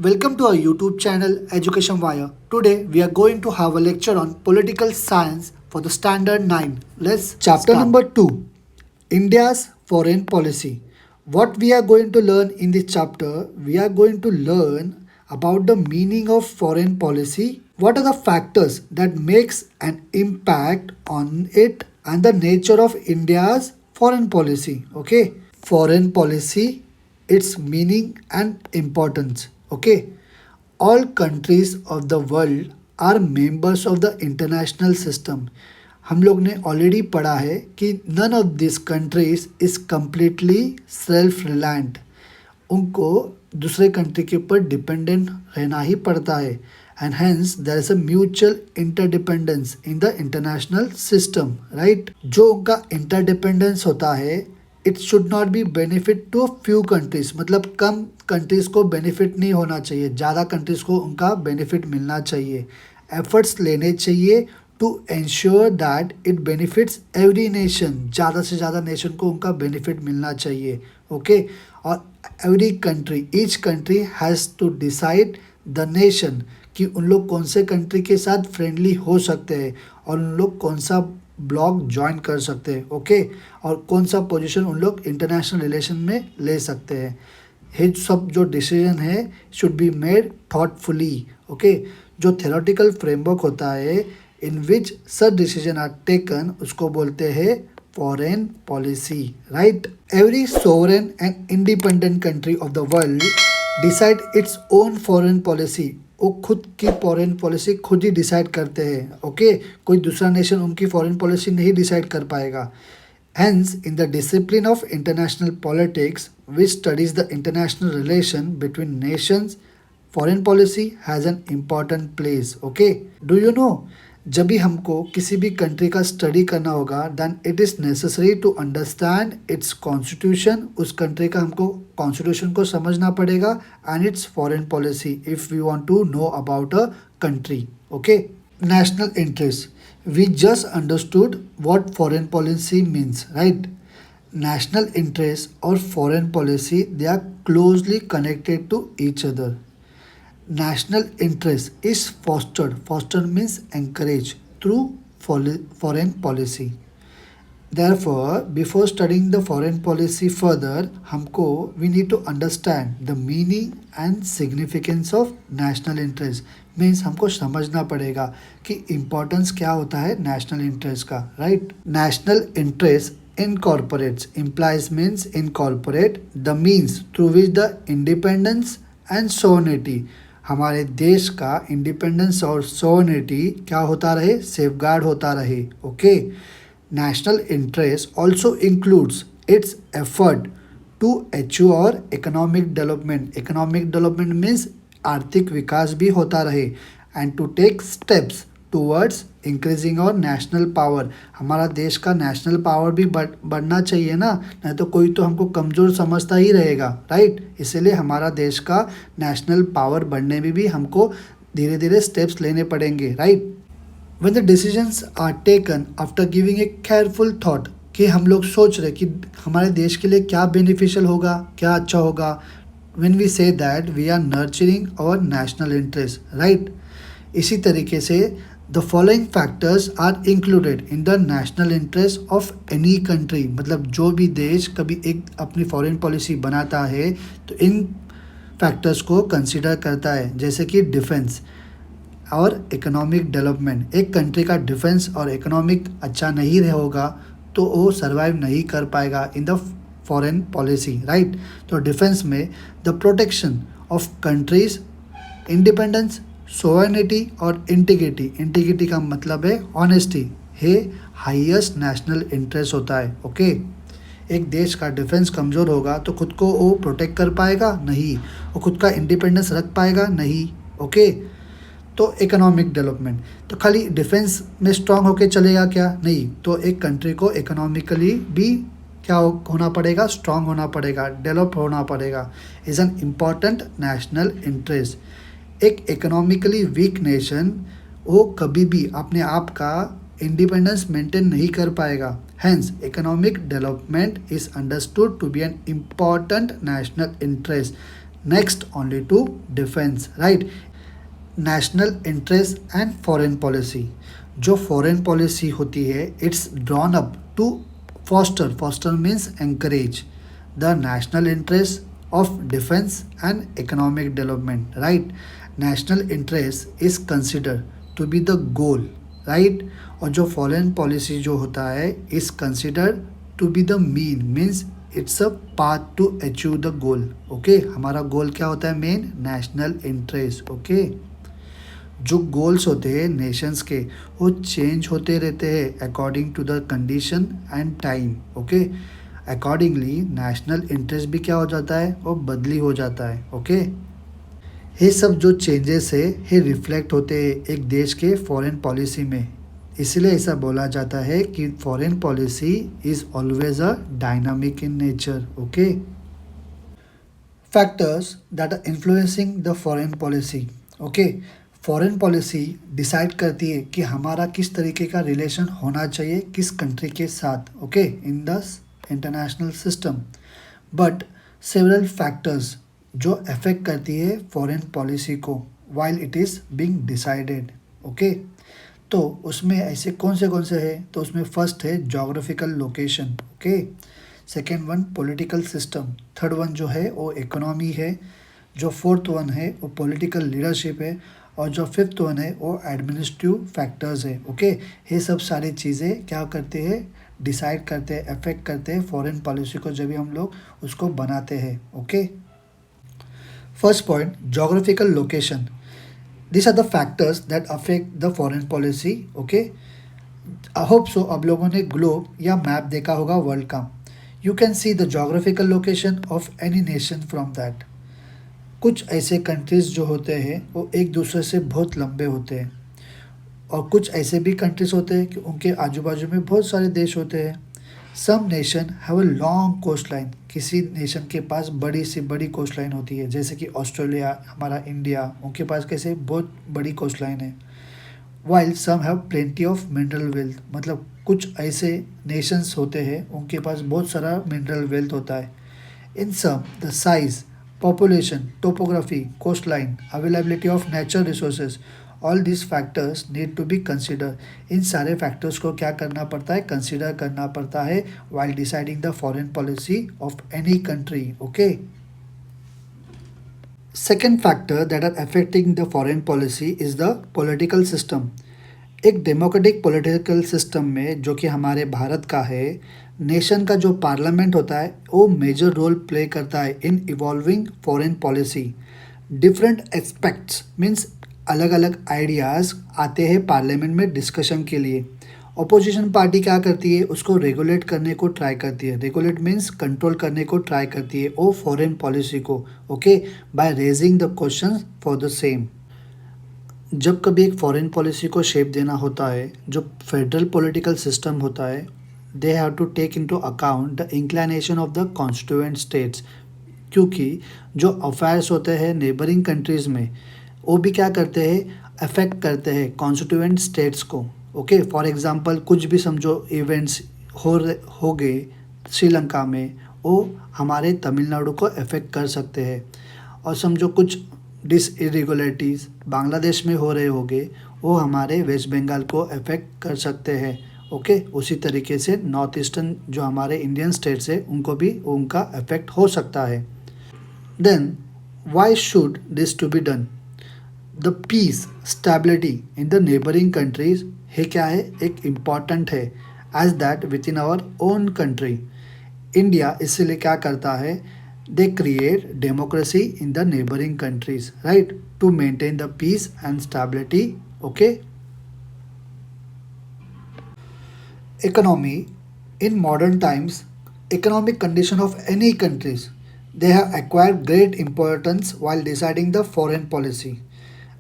Welcome to our YouTube channel Education Wire. Today we are going to have a lecture on political science for the standard 9. Let's chapter start. number 2, India's foreign policy. What we are going to learn in this chapter, we are going to learn about the meaning of foreign policy, what are the factors that makes an impact on it, and the nature of India's foreign policy. Okay, foreign policy, its meaning and importance. Okay, all countries of the world are members of the international system. हम लोग ने already पढ़ा है कि none of this countries is completely self reliant. उनको दूसरे country के ऊपर डिपेंडेंट रहना ही पड़ता है. And hence there is a mutual interdependence in the international system. Right, जो उनका इंटरडिपेंडेंस होता है it should not be benefit to few countries. मतलब कम कंट्रीज को बेनिफिट नहीं होना चाहिए, ज़्यादा कंट्रीज को उनका बेनिफिट मिलना चाहिए. एफर्ट्स लेने चाहिए to ensure that it benefits every nation. ज़्यादा से ज़्यादा नेशन को उनका बेनिफिट मिलना चाहिए. ओके, और every country, each country has to decide the nation कि उन लोग कौन से कंट्री के साथ फ्रेंडली हो सकते हैं और उन लोग कौन सा ब्लॉक ज्वाइन कर सकते हैं. ओके, और कौन सा पोजीशन उन लोग इंटरनेशनल रिलेशन में ले सकते हैं. ये सब जो डिसीजन है should be made thoughtfully. Okay, जो थेरोटिकल फ्रेमवर्क होता है इन विच सच डिसीजन आर टेकन, उसको बोलते हैं foreign policy. Right, every sovereign and independent country of the world decide its own foreign policy. वो खुद की फॉरेन पॉलिसी खुद ही डिसाइड करते हैं. ओके, कोई दूसरा नेशन उनकी फॉरेन पॉलिसी नहीं डिसाइड कर पाएगा. Hence in the discipline of international politics which studies the international relation between Nations, foreign policy has an important place. Okay, do you no, जब भी हमको किसी भी कंट्री का स्टडी करना होगा then it is necessary to understand its constitution. उस country का हमको कॉन्स्टिट्यूशन को समझना पड़ेगा and its foreign policy if we want to know about a country. Okay, national interest, we just understood what foreign policy means. Right, national interest और foreign policy they are closely connected to each other. National interest is fostered. Foster means encourage through foreign policy. Therefore, before studying the foreign policy further, हमको we need to understand the meaning and significance of national interest. Means हमको समझना पड़ेगा कि importance क्या होता है national interest का. Right? National interest incorporates, implies means incorporate the means through which the independence and sovereignty, हमारे देश का इंडिपेंडेंस और सोवरेनिटी क्या होता रहे, सेफगार्ड होता रहे. Okay, national interest also includes its effort to achieve economic development. Economic development means आर्थिक विकास भी होता रहे and to take steps towards increasing our national power. हमारा देश का नेशनल पावर भी बढ़ना चाहिए ना, नहीं तो कोई तो हमको कमज़ोर समझता ही रहेगा. राइट, इसीलिए हमारा देश का नेशनल पावर बढ़ने में भी हमको धीरे धीरे स्टेप्स लेने पड़ेंगे. Right, when the decisions are taken after giving a careful thought, कि हम लोग सोच रहे कि हमारे देश के लिए क्या बेनिफिशियल होगा, क्या अच्छा होगा. When we say that we are nurturing our national interest. Right, इसी तरीके से the following factors are included in the national interest of any country. मतलब जो भी देश कभी एक अपनी फॉरेन पॉलिसी बनाता है तो इन फैक्टर्स को कंसिडर करता है, जैसे कि डिफेंस और इकोनॉमिक डेवलपमेंट. एक कंट्री का डिफेंस और इकोनॉमिक अच्छा नहीं होगा तो वो सर्वाइव नहीं कर पाएगा in the foreign policy. Right, तो डिफेंस में the protection of countries, independence, sovereignty और इंटीग्रिटी. इंटीग्रिटी का मतलब है ऑनेस्टी, है हाईएस्ट नेशनल इंटरेस्ट होता है. ओके, एक देश का डिफेंस कमज़ोर होगा तो खुद को वो प्रोटेक्ट कर पाएगा नहीं, वो खुद का इंडिपेंडेंस रख पाएगा नहीं. ओके, तो इकोनॉमिक डेवलपमेंट, तो खाली डिफेंस में स्ट्रांग होके चलेगा क्या, नहीं. तो एक कंट्री को इकोनॉमिकली भी क्या होना पड़ेगा, स्ट्रांग होना पड़ेगा, डेवलप होना पड़ेगा. Is an important national interest. एक इकोनॉमिकली वीक नेशन वो कभी भी अपने आप का इंडिपेंडेंस मेंटेन नहीं कर पाएगा. Hence economic development is understood to be an important national interest. next only to defense, right? National interest and foreign policy, जो फॉरेन पॉलिसी होती है it's drawn up to foster, foster means encourage the national interest of defence and economic development, right? National interest is consider to be the goal, right? और जो foreign policy जो होता है is consider to be the means it's a path to achieve the goal, okay? हमारा goal क्या होता है? Main national interest, okay? जो गोल्स होते हैं नेशंस के वो चेंज होते रहते हैं according to the condition and time, okay? Accordingly national interest भी क्या हो जाता है? वो बदली हो जाता है, ओके? ये सब जो चेंजेस है ये रिफ्लेक्ट होते हैं एक देश के फॉरेन पॉलिसी में, इसलिए ऐसा बोला जाता है कि foreign policy is always a dynamic in nature, okay? Factors that are influencing the foreign policy, okay? Foreign policy decide करती है कि हमारा किस तरीके का रिलेशन होना चाहिए किस कंट्री के साथ, okay, in the international system. But several factors जो अफेक्ट करती है फॉरेन पॉलिसी को while it is being decided, okay? तो उसमें ऐसे कौन से है? तो उसमें फर्स्ट है geographical location, okay? Second one political system, third one जो है वो इकोनॉमी है, जो फोर्थ वन है वो पॉलिटिकल लीडरशिप है, और जो फिफ्थ वन है वो एडमिनिस्ट्रेटिव फैक्टर्स है, ओके? ये सब सारी चीज़ें क्या करते हैं? डिसाइड करते हैं, अफेक्ट करते हैं फॉरेन पॉलिसी को जब भी हम लोग उसको बनाते हैं, okay? First point, geographical location. This are the factors that affect the foreign policy, okay? I hope so अब लोगों ने ग्लोब या मैप देखा होगा वर्ल्ड का। You can see the geographical location of any nation from that. कुछ ऐसे countries जो होते हैं वो एक दूसरे से बहुत लंबे होते हैं, और कुछ ऐसे भी कंट्रीज़ होते हैं कि उनके आजू बाजू में बहुत सारे देश होते हैं। Some nation have a long coast line, किसी नेशन के पास बड़ी से बड़ी कोस्ट लाइन होती है, जैसे कि ऑस्ट्रेलिया, हमारा इंडिया, उनके पास कैसे बहुत बड़ी कोस्ट लाइन है। While some have plenty of mineral wealth, मतलब कुछ ऐसे नेशंस होते हैं उनके पास बहुत सारा मिनरल वेल्थ होता है। In sum the size, population, topography, coastline, availability of natural resources, all these factors need to be considered. इन सारे factors को क्या करना पड़ता है? consider करना पड़ता है while deciding the foreign policy of any country, okay? Second factor that are affecting the foreign policy is the political system. एक डेमोक्रेटिक पॉलिटिकल सिस्टम में जो कि हमारे भारत का है, नेशन का जो पार्लियामेंट होता है वो मेजर रोल प्ले करता है in evolving foreign policy. Different aspects means अलग अलग आइडियाज़ आते हैं पार्लियामेंट में डिस्कशन के लिए। अपोजिशन पार्टी क्या करती है? उसको रेगुलेट करने को ट्राई करती है, रेगुलेट मीन्स कंट्रोल करने को ट्राई करती है वो फॉरेन पॉलिसी को, okay, by raising the question for the same. जब कभी एक फॉरेन पॉलिसी को शेप देना होता है, जो फेडरल पॉलिटिकल सिस्टम होता है, they have to take into account the inclination of the constituent states, क्योंकि जो अफेयर्स होते हैं नेबरिंग कंट्रीज़ में वो भी क्या करते हैं? अफेक्ट करते हैं कॉन्स्टिट्यूएंट स्टेट्स को, ओके? फॉर एग्जांपल कुछ भी समझो इवेंट्स हो गए श्रीलंका में, वो हमारे तमिलनाडु को अफेक्ट कर सकते हैं। और समझो कुछ इरेगुलरिटीज़ बांग्लादेश में हो रहे होंगे, वो हमारे वेस्ट बंगाल को अफेक्ट कर सकते हैं, ओके? उसी तरीके से नॉर्थ ईस्टर्न जो हमारे इंडियन स्टेट्स है उनको भी उनका अफेक्ट हो सकता है। Then why should this to be done? The peace stability in the neighbouring countries है क्या है? एक इम्पॉर्टेंट है as that within our own country. India इसीलिए क्या करता है? They create democracy in the neighboring countries, right, to maintain the peace and stability, okay? Economy. In modern times, economic condition of any countries, they have acquired great importance while deciding the foreign policy.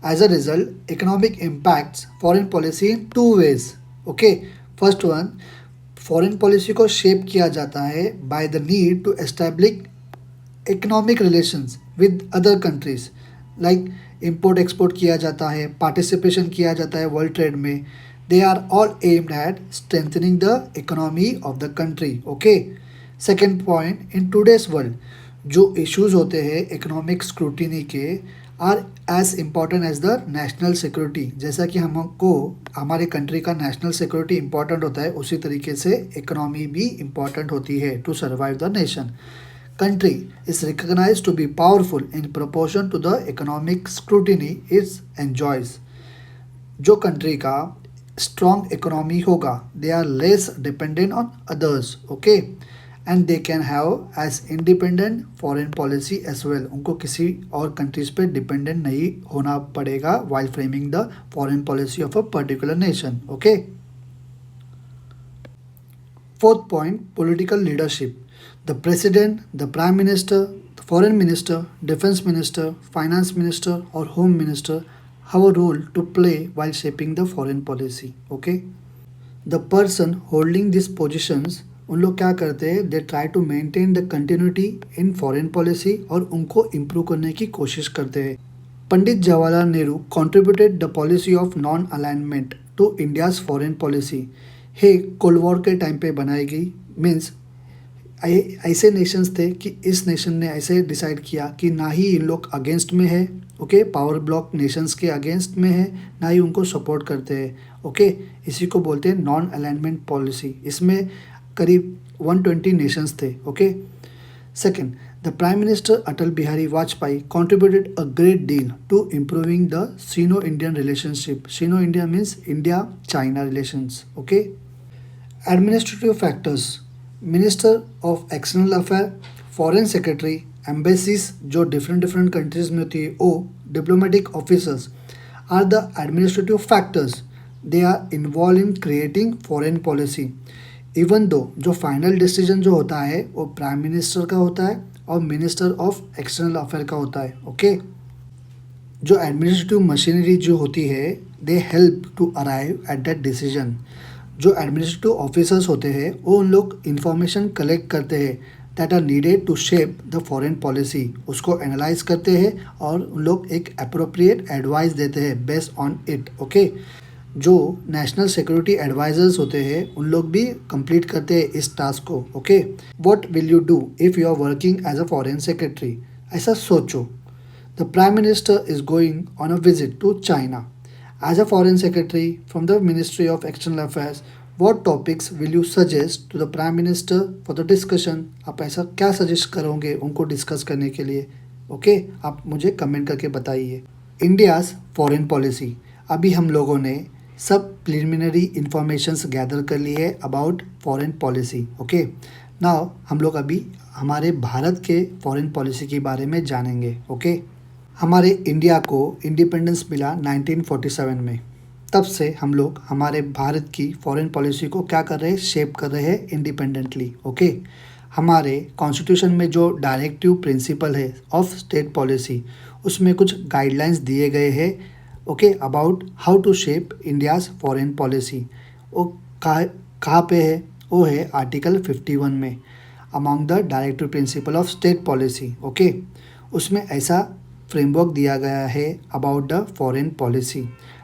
As a result, economic impacts foreign policy in two ways, okay? First one, foreign policy को shape किया जाता है by the need to establish economic relations with other countries, like import export किया जाता है, participation किया जाता है वर्ल्ड ट्रेड में। They are all aimed at strengthening the economy of the country, okay? Second point, in today's world जो issues होते हैं इकोनॉमिक स्क्रूटिनी के are as important as the national security. जैसा कि हमको हमारे कंट्री का नेशनल सिक्योरिटी इम्पॉर्टेंट होता है, उसी तरीके से इकोनॉमी भी इम्पॉर्टेंट होती है to survive the nation. Country is recognized to be powerful in proportion to the economic scrutiny it enjoys। जो कंट्री का स्ट्रॉन्ग इकोनॉमी होगा they are less dependent on others, okay, and they can have as independent foreign policy as well. उनको किसी और countries पे dependent नहीं होना पड़ेगा while framing the foreign policy of a particular nation, okay. Fourth point, political leadership. The president, the prime minister, the foreign minister, defense minister, finance minister or home minister have a role to play while shaping the foreign policy, okay। The person holding these positions उन लोग क्या करते हैं, they try to maintain the continuity in foreign policy और उनको improve करने की कोशिश करते हैं। Pandit Jawaharlal Nehru contributed the policy of non alignment to India's foreign policy. He cold war के टाइम पे बनाई गई, मीन्स ऐसे नेशंस थे कि इस नेशन ने ऐसे डिसाइड किया कि ना ही इन लोग अगेंस्ट में है, ओके, पावर ब्लॉक नेशंस के अगेंस्ट में है, ना ही उनको सपोर्ट करते हैं, ओके। इसी को बोलते हैं नॉन अलाइनमेंट पॉलिसी। इसमें करीब 120 नेशंस थे, okay. Second, the prime minister Atal Bihari Vajpayee contributed a great deal to improving the Sino-Indian relationship। Sino-India means India-China relations, okay। Administrative factors, minister of external affair, foreign secretary, embassies जो different countries में होती है, वो diplomatic officers are the administrative factors. They are involve in creating foreign policy. Even though जो final decision जो होता है वो प्राइम मिनिस्टर का होता है और मिनिस्टर ऑफ एक्सटर्नल अफेयर का होता है, ओके। जो एडमिनिस्ट्रेटिव मशीनरी जो होती है they help to arrive at that decision. जो एडमिनिस्ट्रेटिव ऑफिसर्स होते हैं वो उन लोग इंफॉर्मेशन कलेक्ट करते हैं that are needed to shape the foreign policy, उसको एनालाइज करते हैं और उन लोग एक अप्रोप्रिएट एडवाइस देते हैं बेस्ड ऑन इट, ओके। जो नेशनल सिक्योरिटी एडवाइजर्स होते हैं उन लोग भी कंप्लीट करते हैं इस टास्क को, okay. What will you do if you are working as a foreign secretary? ऐसा सोचो, the prime minister is going on a visit to China. As a foreign secretary from the Ministry of External Affairs, what topics will you suggest to the Prime Minister for the discussion? आप ऐसा क्या suggest करोगे उनको discuss करने के लिए, okay. आप मुझे कमेंट करके बताइए। इंडियाज़ फॉरेन पॉलिसी, अभी हम लोगों ने सब प्रिलिमिनरी इंफॉर्मेशंस गैदर कर ली है about foreign policy, okay. Now हम लोग अभी हमारे भारत के फॉरेन पॉलिसी के बारे में जानेंगे, ओके। हमारे इंडिया को इंडिपेंडेंस मिला 1947 में। तब से हम लोग हमारे भारत की फॉरेन पॉलिसी को क्या कर रहे हैं, शेप कर रहे हैं इंडिपेंडेंटली, ओके। हमारे कॉन्स्टिट्यूशन में जो डायरेक्टिव प्रिंसिपल है ऑफ स्टेट पॉलिसी उसमें कुछ गाइडलाइंस दिए गए हैं, okay, about how to shape India's foreign policy. वो कहाँ पे है? वो है आर्टिकल 51 में, among the directive principle of state policy, okay. उसमें ऐसा फ्रेमवर्क दिया गया है about the foreign policy.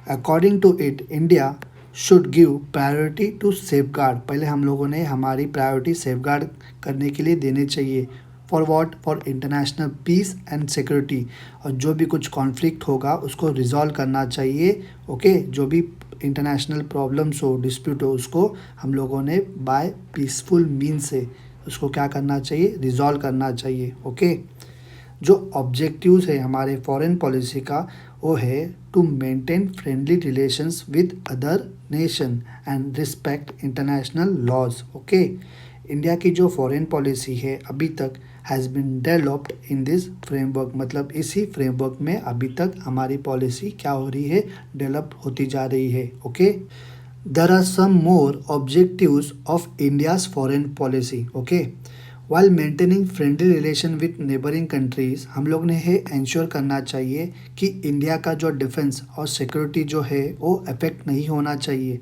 According to it India should give priority to safeguard. पहले हम लोगों ने हमारी प्रायोरिटी सेफगार्ड करने के लिए देने चाहिए। For what? For international peace and security. और जो भी कुछ कॉन्फ्लिक्ट होगा उसको रिजॉल्व करना चाहिए, ओके। जो भी इंटरनेशनल प्रॉब्लम्स हो, डिस्प्यूट हो, उसको हम लोगों ने बाय पीसफुल मीन से उसको क्या करना चाहिए, रिजॉल्व करना चाहिए, ओके। जो ऑब्जेक्टिव्स है हमारे फॉरेन पॉलिसी का वो है to maintain friendly relations with other nation and respect international laws, okay. India की जो फॉरेन पॉलिसी है अभी तक has been developed in this framework, मतलब इसी फ्रेमवर्क में अभी तक हमारी पॉलिसी क्या हो रही है, डेवलप होती जा रही है, okay. There are some more objectives of India's foreign policy, okay. While maintaining friendly relation with neighbouring countries, हम लोग ने है इंश्योर करना चाहिए कि इंडिया का जो डिफेंस और सिक्योरिटी जो है वो अफेक्ट नहीं होना चाहिए।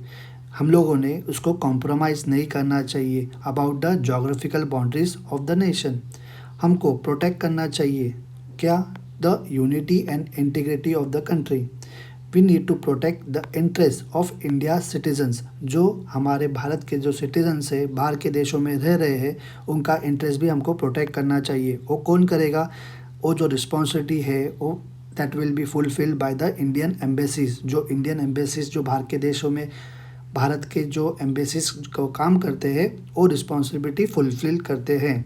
हम लोगों ने उसको कॉम्प्रोमाइज़ नहीं करना चाहिए about the geographical boundaries of the nation. हमको प्रोटेक्ट करना चाहिए क्या, the unity and integrity of the country. We need to protect the interest of India citizens. जो हमारे भारत के जो सिटीजन्स है, बाहर के देशों में रह रहे हैं, उनका इंटरेस्ट भी हमको प्रोटेक्ट करना चाहिए। वो कौन करेगा? वो जो रिस्पॉन्सिबिलिटी है वो that will be fulfilled by the Indian embassies. जो इंडियन एम्बेसीज जो बाहर के देशों में, भारत के जो एम्बेसीज को काम करते हैं, वो रिस्पॉन्सिबिलिटी फुलफिल करते हैं।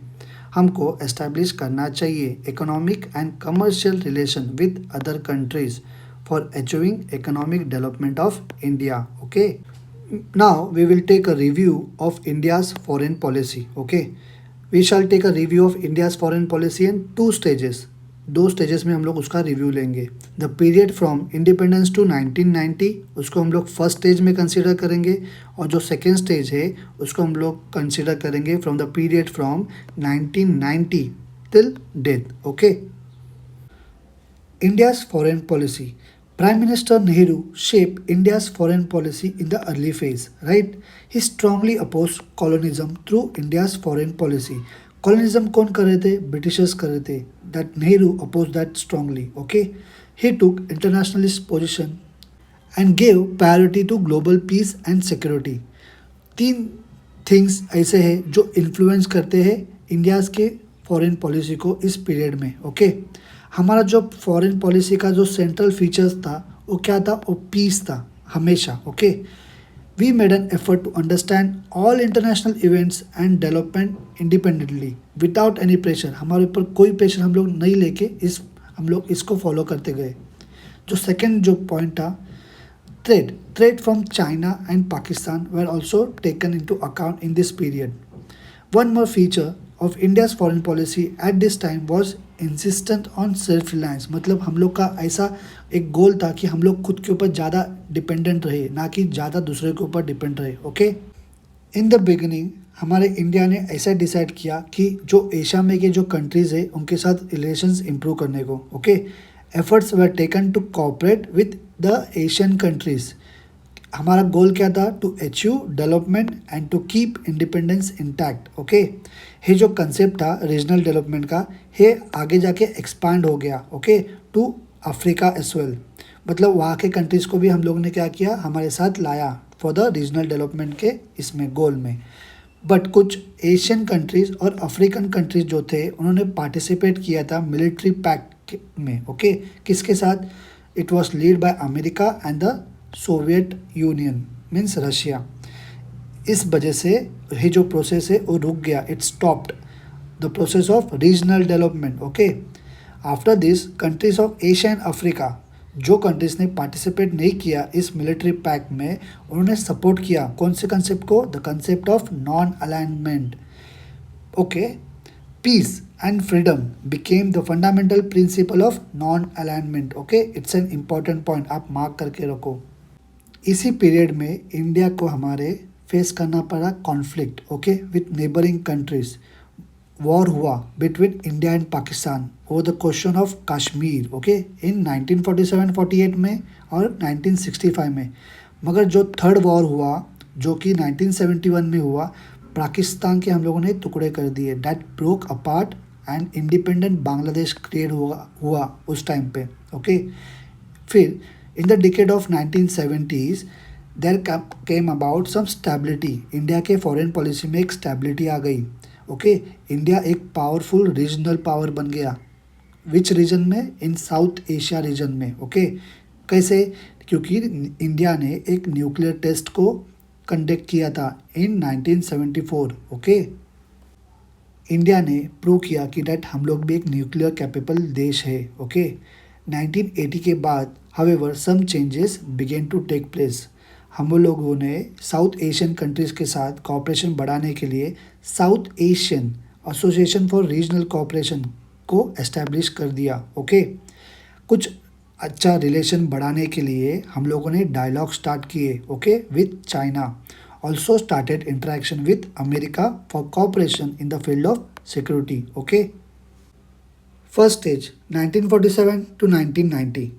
हमको एस्टैब्लिश करना चाहिए economic and commercial relation with other countries for achieving economic development of India. Okay, now we will take a review of India's foreign policy. Okay, we shall take a review of India's foreign policy in two stages. दो stages में हम लोग उसका review लेंगे। The period from independence to 1990 उसको हम लोग first stage में कंसीडर करेंगे, और जो सेकेंड स्टेज है उसको हम लोग कंसीडर करेंगे from the period from 1990 till death. Okay, India's foreign policy. Prime Minister Nehru shaped India's foreign policy in the early phase, right? He strongly opposed colonialism through India's foreign policy. Colonialism कौन कर रहे थे? Britishers कर रहे थे. That Nehru opposed that strongly. Okay, he took internationalist position and gave priority to global peace and security. तीन things ऐसे हैं जो इन्फ्लुएंस करते हैं इंडियाज़ के फॉरेन पॉलिसी को इस पीरियड में। ओके, हमारा जो फॉरेन पॉलिसी का जो सेंट्रल फीचर्स था वो क्या था? वो पीस था हमेशा। Okay, we made an effort to understand all international events and development independently without any pressure. हमारे ऊपर कोई प्रेशर हम लोग नहीं लेके हम लोग इसको फॉलो करते गए। जो सेकेंड जो पॉइंट था, threat from China and Pakistan were also taken into account in this period. One more feature of India's foreign policy at this time was insistent on self-reliance. मतलब हम लोग का ऐसा एक गोल था कि हम लोग खुद के ऊपर ज़्यादा डिपेंडेंट रहे, ना कि ज़्यादा दूसरे के ऊपर डिपेंड रहे। ओके, इन द बिगिनिंग हमारे इंडिया ने ऐसा डिसाइड किया कि जो एशिया में के जो कंट्रीज़ है उनके साथ रिलेशंस इंप्रूव करने को। Okay, efforts were taken to cooperate with the Asian countries. हमारा गोल क्या था? To achieve development and to keep independence intact. Okay, ये जो कंसेप्ट था रीजनल डेवलपमेंट का, ये आगे जाके एक्सपांड हो गया। Okay, to Africa as well. मतलब वहाँ के कंट्रीज़ को भी हम लोगों ने क्या किया? हमारे साथ लाया फॉर द रीजनल डेवलपमेंट के इसमें गोल में। बट कुछ एशियन कंट्रीज़ और अफ्रीकन कंट्रीज़ जो थे उन्होंने पार्टिसिपेट किया था मिलिट्री पैक्ट में। ओके, किसके साथ? It was lead by America and the Soviet union means Russia. इस वजह से ये जो प्रोसेस है वो रुक गया। It stopped the process of regional development. Okay, after this countries of Asia and Africa, जो कंट्रीज ने पार्टिसिपेट नहीं किया इस मिलिट्री पैक्ट में, उन्होंने सपोर्ट किया कौन से कंसेप्ट को? The concept of non alignment. Okay, peace and freedom became the fundamental principle of non-alignment. Okay, it's an important point, आप मार्क करके रखो। इसी पीरियड में इंडिया को हमारे फेस करना पड़ा conflict. Okay, with neighbouring countries. War हुआ between India and Pakistan over the question of Kashmir. Okay, in 1947-48 में और 1965 में। मगर जो थर्ड वॉर हुआ जो कि 1971 में हुआ, पाकिस्तान के हम लोगों ने टुकड़े कर दिए। That broke apart and independent Bangladesh create हुआ उस टाइम पे। ओके, फिर in the decade of 1970s there came about some stability. India के फॉरेन पॉलिसी में एक स्टेबिलिटी आ गई। ओके, इंडिया एक पावरफुल रीजनल पावर बन गया। विच रीजन में? इन साउथ एशिया रीजन में। ओके, कैसे? क्योंकि इंडिया ने एक न्यूक्लियर टेस्ट को कंडक्ट किया था इन 1974। ओके, इंडिया ने प्रूव किया कि डेट हम लोग भी एक न्यूक्लियर कैपेबल देश है। ओके, 1980 के बाद however some changes begin to take place. हम लोगों ने साउथ एशियन कंट्रीज़ के साथ कोऑपरेशन बढ़ाने के लिए south Asian association for regional cooperation को एस्टैब्लिश कर दिया। ओके, कुछ अच्छा रिलेशन बढ़ाने के लिए हम लोगों ने डायलॉग स्टार्ट किए। Okay, with China. Also started interaction with America for cooperation in the field of security. Okay, first stage 1947 to 1990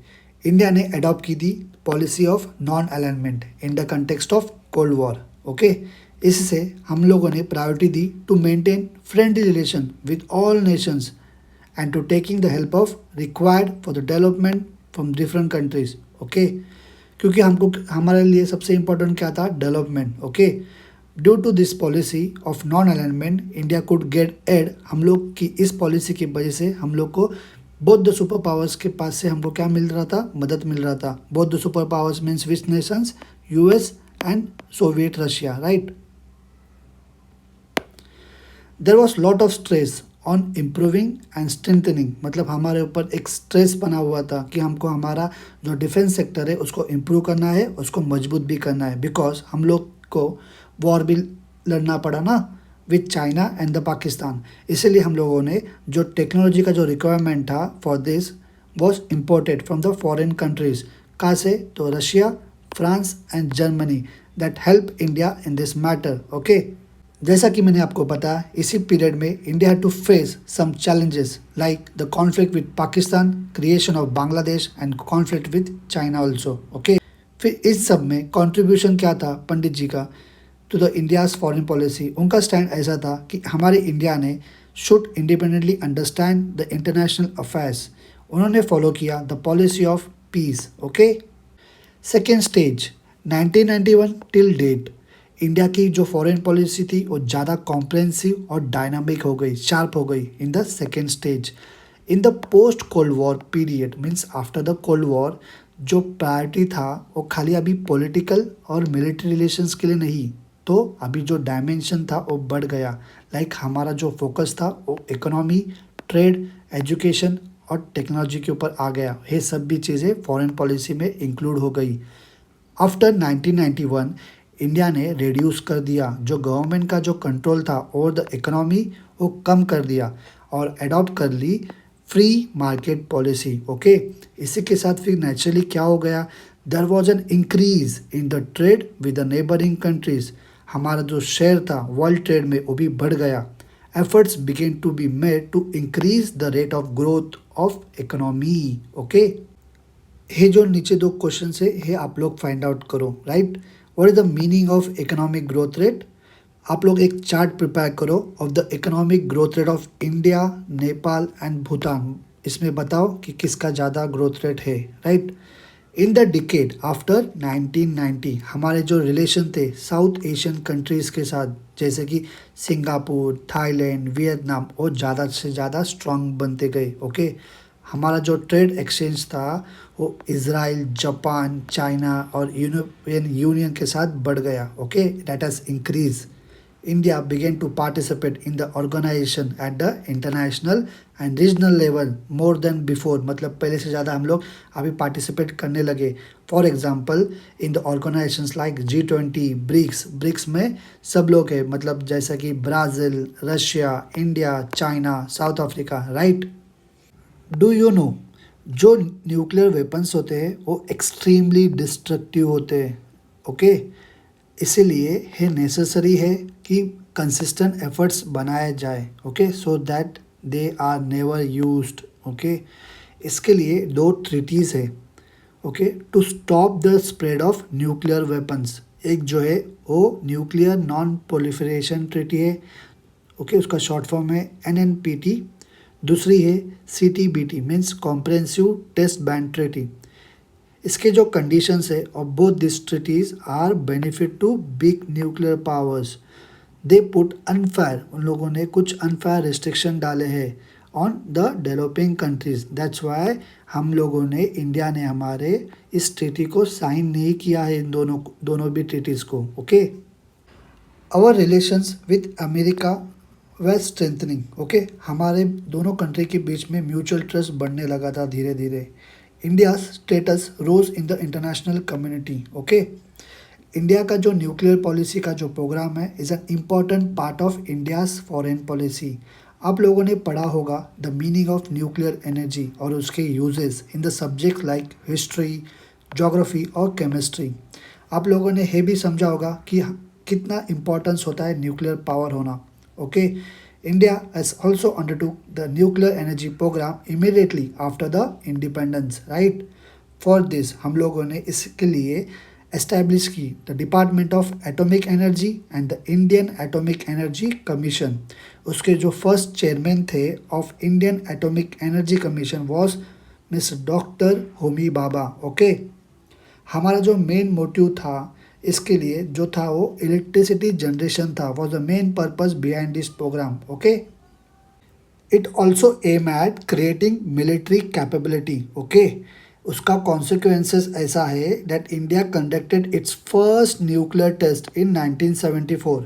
India ने अडॉप्ट की थी policy of non alignment in the context of cold war. Okay, इससे हम लोगों ने priority दी to maintain friendly relation with all nations and to taking the help of required for the development from different countries, okay. क्योंकि हमको हमारे लिए सबसे इम्पोर्टेंट क्या था, development, okay. Due to this policy of non alignment India could get aid, हम लोग की इस पॉलिसी की वजह से हम लोग को बोथ द सुपर पावर्स के पास से हमको क्या मिल रहा था, मदद मिल रहा था। Both the super powers means which Nations, US and Soviet Russia, right. There was lot of stress on improving and strengthening, मतलब हमारे ऊपर एक स्ट्रेस बना हुआ था कि हमको हमारा जो डिफेंस सेक्टर है उसको इम्प्रूव करना है, उसको मजबूत भी करना है, बिकॉज हम लोग को वॉर भी लड़ना पड़ा ना with China and the Pakistan. इसीलिए हम लोगों ने जो टेक्नोलॉजी का जो रिक्वायरमेंट था for this was imported from the foreign countries. कहाँ से, तो Russia, France and Germany, that help India in this matter, okay. जैसा कि मैंने आपको बताया, इसी पीरियड में India had to face some challenges like the conflict with Pakistan, creation of Bangladesh and conflict with China also, okay. फिर इस सब में कंट्रीब्यूशन क्या था पंडित जी का to the India's foreign policy. उनका स्टैंड ऐसा था कि हमारे इंडिया ने should independently understand the international affairs. उन्होंने फॉलो किया the policy of peace, okay. Second stage 1991 till date, India की जो फॉरेन पॉलिसी थी वो ज़्यादा कॉम्प्रेहेंसिव और डायनामिक हो गई, शार्प हो गई in the second stage. In the post cold war period means after the cold war, जो प्रायोरिटी था वो खाली अभी पॉलिटिकल और मिलिट्री रिलेशंस के लिए नहीं, तो अभी जो डायमेंशन था वो बढ़ गया। लाइक हमारा जो फोकस था वो इकोनॉमी, ट्रेड, एजुकेशन और टेक्नोलॉजी के ऊपर आ गया। ये सब भी चीज़ें फॉरेन पॉलिसी में इंक्लूड हो गई। आफ्टर 1991 इंडिया ने रिड्यूस कर दिया जो गवर्नमेंट का जो कंट्रोल था ओवर द इकोनॉमी, वो कम कर दिया और अडॉप्ट कर ली फ्री मार्केट पॉलिसी, ओके। इसी के साथ फिर नेचुरली क्या हो गया, there was an increase in the trade with the neighbouring countries. हमारा जो शेयर था वर्ल्ड ट्रेड में वो भी बढ़ गया। Efforts begin to be made to increase the rate of growth of economy, okay. ये जो नीचे दो क्वेश्चन है ये आप लोग फाइंड आउट करो, right. What is the meaning of economic growth rate. आप लोग एक चार्ट प्रिपेयर करो of the economic growth rate of India, Nepal and Bhutan. इसमें बताओ कि किसका ज़्यादा ग्रोथ रेट है, right. In the decade after 1990 हमारे जो रिलेशन थे साउथ एशियन कंट्रीज़ के साथ, जैसे कि सिंगापुर, थाईलैंड, वियतनाम, वो ज़्यादा से ज़्यादा स्ट्रांग बनते गए, ओके। हमारा जो ट्रेड एक्सचेंज था वो इज़राइल, जापान, चाइना और यूरोपियन यूनियन के साथ बढ़ गया, ओके। That has increase. India begin to participate in the organisation at the international and regional level more than before, मतलब पहले से ज़्यादा हम लोग अभी पार्टिसिपेट करने लगे। For example in the organisations like G20, BRICS में सब लोग हैं, मतलब जैसा कि Brazil, Russia, India, China, South Africa, right. Do you know जो न्यूक्लियर वेपन्स होते हैं वो एक्सट्रीमली डिस्ट्रक्टिव होते हैं, ओके। इसीलिए ये नेसेसरी है कि कंसिस्टेंट एफर्ट्स बनाए जाए, okay, so that they are never used, okay. इसके लिए दो ट्रीटीज़ है, okay, to stop the spread of nuclear weapons. एक जो है वो न्यूक्लियर नॉन प्रोलिफरेशन ट्रीटी है, ओके, उसका शॉर्ट फॉर्म है NNPT। दूसरी है CTBT means comprehensive test ban treaty. इसके जो कंडीशंस है और both this treaties are benefit to big nuclear powers. They put unfair, उन लोगों ने कुछ अनफेयर रिस्ट्रिक्शन डाले हैं on the developing countries. That's why हम लोगों ने, इंडिया ने हमारे इस ट्रीटी को साइन नहीं किया है, इन दोनों भी ट्रीटीज़ को, okay. Our relations with America we strengthening, okay. हमारे दोनों कंट्री के बीच में म्यूचुअल ट्रस्ट बढ़ने लगा था धीरे धीरे। India status rose in the international community, okay. India का जो न्यूक्लियर पॉलिसी का जो प्रोग्राम है is an important part of India's foreign policy. आप लोगों ने पढ़ा होगा the meaning of nuclear energy और उसके uses in the subject like history, geography और केमिस्ट्री। आप लोगों ने ये भी समझा होगा कि कितना इम्पोर्टेंस होता है न्यूक्लियर पावर होना, okay. India has also undertook the nuclear energy program immediately after the independence, right? For this हम लोगों ने इसके लिए establish की the Department of Atomic Energy and the Indian Atomic Energy Commission। उसके जो फर्स्ट चेयरमैन थे of Indian Atomic Energy Commission was miss doctor Homi Baba. Okay, हमारा जो मेन मोटिव था इसके लिए जो था वो इलेक्ट्रिसिटी जनरेशन था, was the main purpose behind this programme. Okay, it also aim at creating military capability. Okay, उसका कॉन्सिक्वेंसेस ऐसा है that India conducted its first nuclear test in 1974।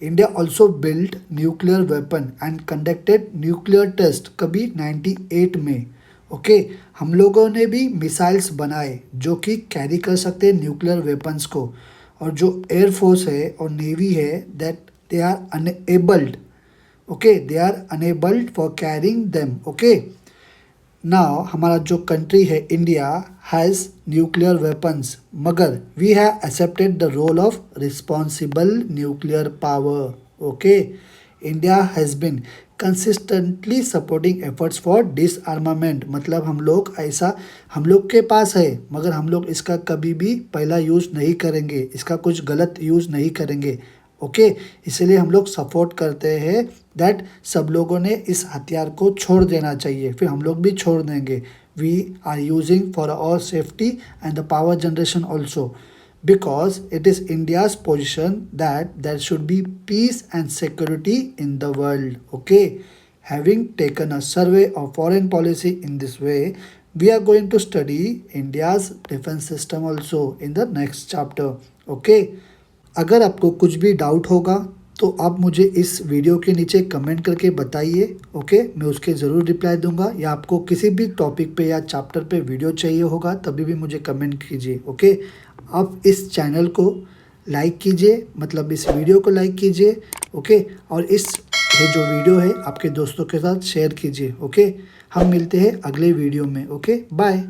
India also build nuclear weapon and conducted nuclear test कभी 98 में। Okay, हम लोगों ने भी missiles बनाए जो कि कैरी कर सकते हैं न्यूक्लियर वेपन्स को, और जो एयरफोर्स है और नेवी है that they are enabled. Okay, they are enabled for carrying them. Okay, now हमारा जो कंट्री है इंडिया हैज़ न्यूक्लियर वेपन्स, मगर we have accepted the role of responsible nuclear power. Okay, India has been consistently supporting efforts for disarmament, मतलब हम लोग के पास है मगर हम लोग इसका कभी भी पहला यूज़ नहीं करेंगे, इसका कुछ गलत यूज़ नहीं करेंगे। ओके, इसलिए हम लोग सपोर्ट करते हैं दैट सब लोगों ने इस हथियार को छोड़ देना चाहिए, फिर हम लोग भी छोड़ देंगे। We are using for our safety and the power generation also, because it is India's position that there should be peace and security in the world. Okay, having taken a survey of foreign policy in this way, we are going to study India's defense system also in the next chapter. Okay, अगर आपको कुछ भी doubt होगा तो आप मुझे इस video के नीचे कमेंट करके बताइए। ओके, मैं उसके ज़रूर रिप्लाई दूंगा, या आपको किसी भी टॉपिक पे या चैप्टर पे वीडियो चाहिए होगा तभी भी मुझे कमेंट कीजिए। ओके, आप इस चैनल को लाइक कीजिए, मतलब इस वीडियो को लाइक कीजिए। ओके, और ये जो वीडियो है आपके दोस्तों के साथ शेयर कीजिए। ओके, हम मिलते हैं अगले वीडियो में। Okay, bye.